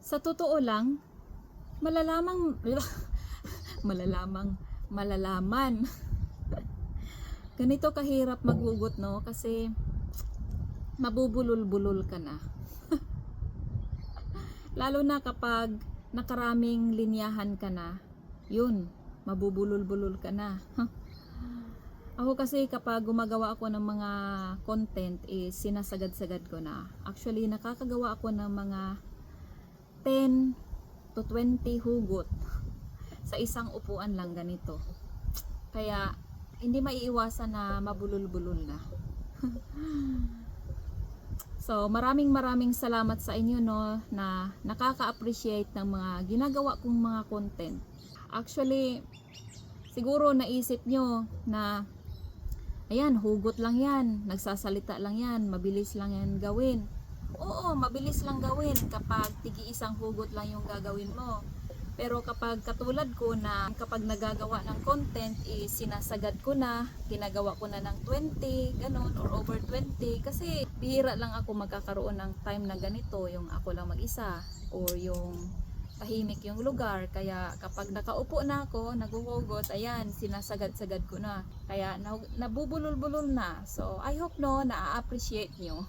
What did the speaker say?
Sa totoo lang, malalamang malalaman. Ganito kahirap maghugot, no? Kasi mabubulol-bulol ka na. Lalo na kapag nakaraming linyahan ka na, yun, mabubulol-bulol ka na. Ako kasi kapag gumagawa ako ng mga content, sinasagad-sagad ko na. Actually, nakakagawa ako ng mga 10 to 20 hugot sa isang upuan lang ganito. Kaya, hindi maiiwasan na mabulol-bulol na. So, maraming salamat sa inyo, no, na nakaka-appreciate ng mga ginagawa kong mga content. Actually, siguro naisip nyo na ayan, hugot lang yan, nagsasalita lang yan, mabilis lang yan gawin. Oo, mabilis lang gawin kapag tigi-isang hugot lang yung gagawin mo. Pero kapag katulad ko na kapag nagagawa ng content, sinasagad ko na, ginagawa ko na ng 20, ganun, or over 20. Kasi bihira lang ako magkakaroon ng time na ganito, yung ako lang mag-isa, or yung tahimik yung lugar. Kaya kapag nakaupo na ako, naghuhugot, ayan, sinasagad-sagad ko na. Kaya nabubulol-bulol na. So, I hope no, na-appreciate nyo.